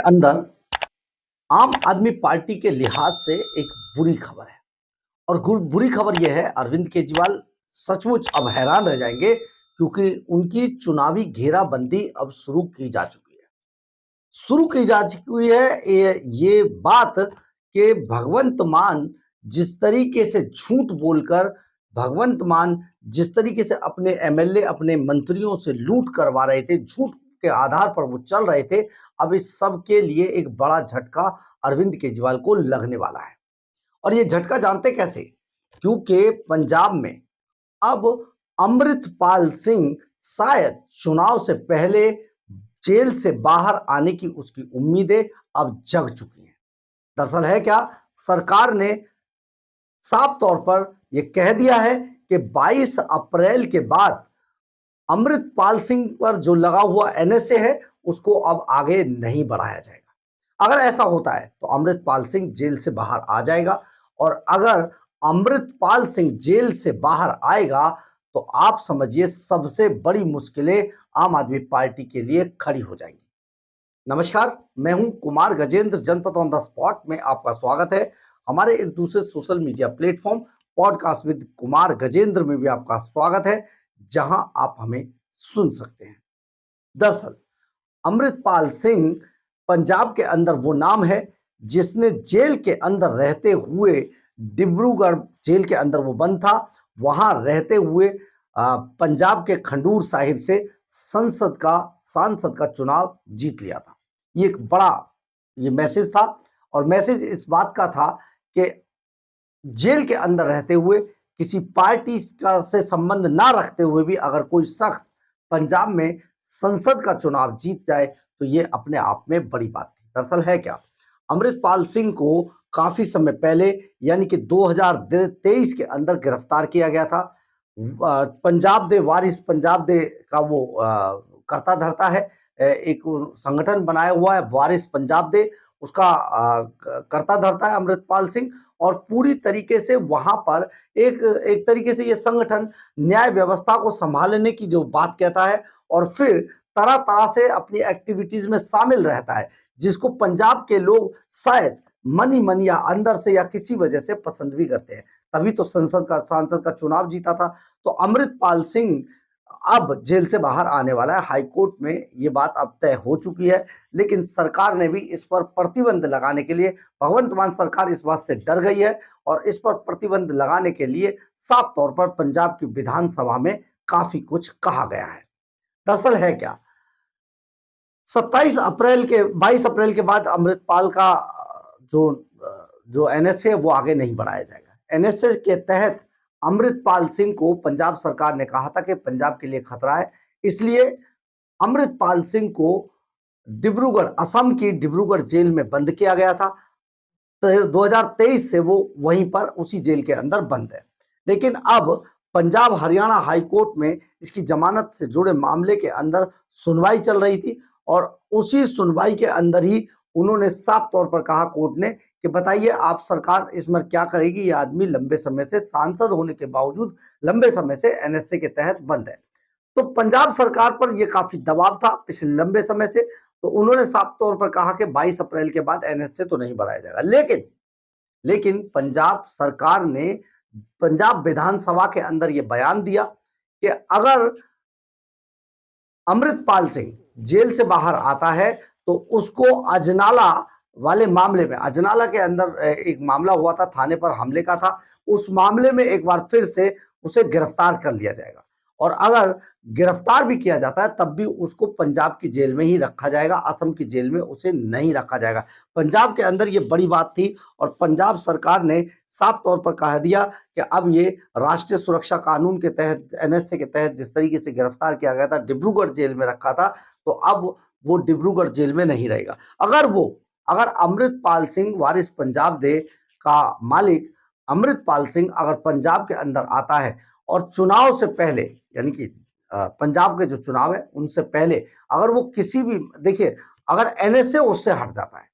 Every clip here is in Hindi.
अंदर आम आदमी पार्टी के लिहाज से एक बुरी खबर है। और बुरी खबर यह है, अरविंद केजरीवाल सचमुच अब हैरान रह जाएंगे क्योंकि उनकी चुनावी घेराबंदी अब शुरू की जा चुकी है। ये बात कि भगवंत मान जिस तरीके से झूठ बोलकर, भगवंत मान जिस तरीके से अपने एमएलए अपने मंत्रियों से लूट करवा रहे थे, झूठ के आधार पर वो चल रहे थे, अब इस सब के लिए एक बड़ा झटका अरविंद केजरीवाल को लगने वाला है। और ये झटका जानते कैसे? क्योंकि पंजाब में अब अमृतपाल सिंह शायद चुनाव से पहले जेल से बाहर आने की उसकी उम्मीदें अब जग चुकी हैं। दरअसल है क्या, सरकार ने साफ तौर पर यह कह दिया है कि 22 अप्रैल के बाद अमृतपाल सिंह पर जो लगा हुआ एनएसए है उसको अब आगे नहीं बढ़ाया जाएगा। अगर ऐसा होता है तो अमृतपाल सिंह जेल से बाहर आ जाएगा, और अगर अमृतपाल सिंह जेल से बाहर आएगा तो आप समझिए सबसे बड़ी मुश्किलें आम आदमी पार्टी के लिए खड़ी हो जाएंगी। नमस्कार, मैं हूं कुमार गजेंद्र, जनपद ऑन द स्पॉट में आपका स्वागत है। हमारे एक दूसरे social media platform podcast with Kumar Gajendra में भी आपका स्वागत है, जहां आप हमें सुन सकते हैं। दरअसल अमृतपाल सिंह पंजाब के अंदर वो नाम है जिसने जेल के अंदर रहते हुए, डिब्रूगढ़ जेल के अंदर वो बंद था, वहां रहते हुए पंजाब के खंडूर साहिब से सांसद का चुनाव जीत लिया था। ये एक बड़ा मैसेज था, और मैसेज इस बात का था कि जेल के अंदर रहते हुए, किसी पार्टी का से संबंध ना रखते हुए भी अगर कोई शख्स पंजाब में संसद का चुनाव जीत जाए तो ये अपने आप में बड़ी बात थी। दरअसल है क्या, अमृतपाल सिंह को काफी समय पहले यानी कि 2023 के अंदर गिरफ्तार किया गया था। वारिस पंजाब दे का वो करता धरता है, एक संगठन बनाया हुआ है वारिस पंजाब दे, उसका करता धरता है अमृतपाल सिंह। और पूरी तरीके से वहां पर एक तरीके से ये संगठन न्याय व्यवस्था को संभालने की जो बात कहता है, और फिर तरह तरह से अपनी एक्टिविटीज में शामिल रहता है, जिसको पंजाब के लोग शायद मन या अंदर से या किसी वजह से पसंद भी करते हैं। तभी तो सांसद का चुनाव जीता था। तो अमृतपाल सिंह अब जेल से बाहर आने वाला है। हाई कोर्ट में ये बात अब तय हो चुकी है, लेकिन सरकार ने भी इस पर प्रतिबंध लगाने के लिए, भगवंत मान सरकार इस बात से डर गई है और इस पर प्रतिबंध लगाने के लिए साफ तौर पर पंजाब की विधानसभा में काफी कुछ कहा गया है। दरअसल है क्या, 22 अप्रैल के बाद अमृतपाल का जो एनएसए है वो आगे नहीं बढ़ाया जाएगा। एनएसए के तहत अमृतपाल सिंह को पंजाब सरकार ने कहा था कि पंजाब के लिए खतरा है, इसलिए अमृतपाल सिंह को असम की डिब्रूगढ़ जेल में बंद किया गया था। तो 2023 से वो वहीं पर उसी जेल के अंदर बंद है। लेकिन अब पंजाब हरियाणा हाई कोर्ट में इसकी जमानत से जुड़े मामले के अंदर सुनवाई चल रही थी, और उसी सुनवाई के अंदर ही उन्होंने साफ तौर पर कहा कोर्ट ने कि बताइए आप सरकार इसमें क्या करेगी, ये आदमी लंबे समय से सांसद होने के बावजूद लंबे समय से एनएसए के तहत बंद है। तो पंजाब सरकार पर यह काफी दबाव था पिछले लंबे समय से, तो उन्होंने साफ तौर पर कहा कि 22 अप्रैल के बाद एनएसए तो नहीं बढ़ाया जाएगा। लेकिन पंजाब सरकार ने पंजाब विधानसभा के अंदर यह बयान दिया कि अगर अमृतपाल सिंह जेल से बाहर आता है तो उसको अजनाला वाले मामले में, अजनाला के अंदर एक मामला हुआ था, थाने पर हमले का था, उस मामले में एक बार फिर से उसे गिरफ्तार कर लिया जाएगा, और अगर गिरफ्तार भी किया जाता है तब भी उसको पंजाब की जेल में ही रखा जाएगा, असम की जेल में उसे नहीं रखा जाएगा। पंजाब के अंदर ये बड़ी बात थी, और पंजाब सरकार ने साफ तौर पर कह दिया कि अब ये राष्ट्रीय सुरक्षा कानून के तहत, एनएसए के तहत जिस तरीके से गिरफ्तार किया गया था, डिब्रूगढ़ जेल में रखा था, तो अब वो डिब्रूगढ़ जेल में नहीं रहेगा। अगर अमृतपाल सिंह, वारिस पंजाब दे का मालिक अमृतपाल सिंह अगर पंजाब के अंदर आता है और चुनाव से पहले, यानी कि पंजाब के जो चुनाव है उनसे पहले अगर वो किसी भी, देखिए अगर एनएसए उससे हट जाता है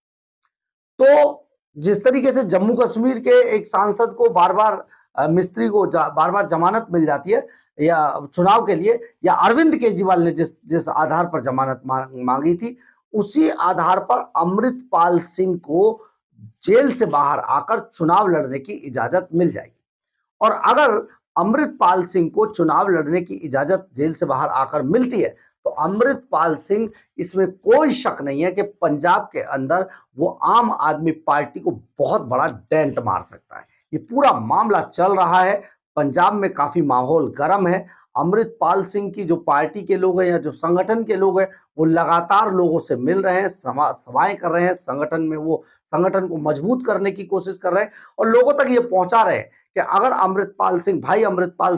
तो जिस तरीके से जम्मू कश्मीर के एक सांसद को बार बार मिस्त्री को बार बार जमानत मिल जाती है या चुनाव के लिए, या अरविंद केजरीवाल ने जिस आधार पर जमानत मांगी थी, उसी आधार पर अमृतपाल सिंह को जेल से बाहर आकर चुनाव लड़ने की इजाजत मिल जाएगी। और अगर अमृतपाल सिंह को चुनाव लड़ने की इजाजत जेल से बाहर आकर मिलती है तो अमृतपाल सिंह, इसमें कोई शक नहीं है कि पंजाब के अंदर वो आम आदमी पार्टी को बहुत बड़ा डेंट मार सकता है। ये पूरा मामला चल रहा है, पंजाब में काफी माहौल गर्म है। अमृतपाल सिंह की जो पार्टी के लोग हैं या जो संगठन के लोग हैं वो लगातार लोगों से मिल रहे हैं, सभाएं कर रहे हैं, संगठन में वो संगठन को मजबूत करने की कोशिश कर रहे हैं और लोगों तक ये पहुंचा रहे हैं कि अगर अमृतपाल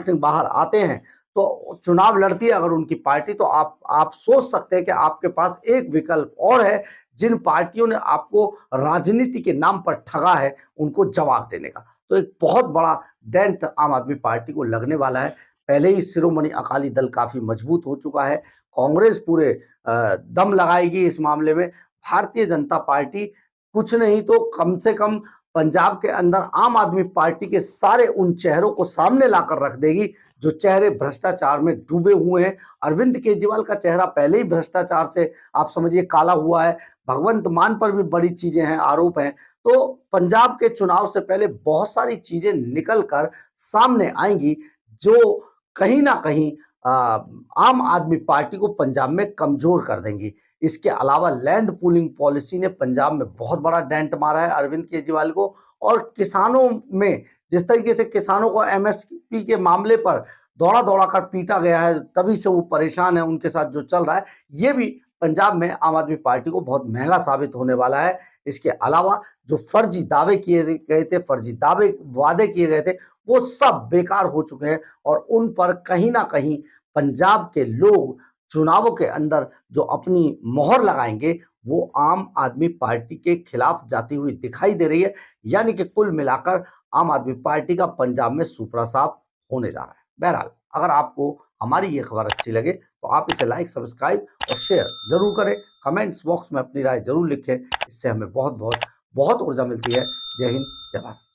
सिंह बाहर आते हैं तो चुनाव लड़ती है अगर उनकी पार्टी, तो आप सोच सकते हैं कि आपके पास एक विकल्प और है। जिन पार्टियों ने आपको राजनीति के नाम पर ठगा है उनको जवाब देने का, तो एक बहुत बड़ा डेंट आम आदमी पार्टी को लगने वाला है। पहले ही शिरोमणि अकाली दल काफी मजबूत हो चुका है, कांग्रेस पूरे दम लगाएगी इस मामले में। भारतीय जनता पार्टी कुछ नहीं तो कम से कम पंजाब के अंदर आम आदमी पार्टी के सारे उन चेहरों को सामने लाकर रख देगी जो चेहरे भ्रष्टाचार में डूबे हुए हैं। अरविंद केजरीवाल का चेहरा पहले ही भ्रष्टाचार से आप समझिए काला हुआ है, भगवंत मान पर भी बड़ी चीजें हैं, आरोप हैं। तो पंजाब के चुनाव से पहले बहुत सारी चीजें निकल कर सामने आएंगी जो कहीं ना कहीं आम आदमी पार्टी को पंजाब में कमजोर कर देंगी। इसके अलावा लैंड पूलिंग पॉलिसी ने पंजाब में बहुत बड़ा डेंट मारा है अरविंद केजरीवाल को। और किसानों में जिस तरीके से किसानों को एमएसपी के मामले पर दौड़ा दौड़ा कर पीटा गया है, तभी से वो परेशान है, उनके साथ जो चल रहा है ये भी पंजाब में आम आदमी पार्टी को बहुत महंगा साबित होने वाला है। इसके अलावा जो फर्जी दावे किए गए थे, फर्जी दावे वादे किए गए थे, वो सब बेकार हो चुके हैं और उन पर कहीं ना कहीं पंजाब के लोग चुनावों के अंदर जो अपनी मोहर लगाएंगे वो आम आदमी पार्टी के खिलाफ जाती हुई दिखाई दे रही है। यानी कि कुल मिलाकर आम आदमी पार्टी का पंजाब में सुपड़ा साफ होने जा रहा है। बहरहाल, अगर आपको हमारी ये खबर अच्छी लगे तो आप इसे लाइक, सब्सक्राइब और शेयर जरूर करें। कमेंट्स बॉक्स में अपनी राय जरूर लिखें, इससे हमें बहुत बहुत बहुत ऊर्जा मिलती है। जय हिंद, जय भारत।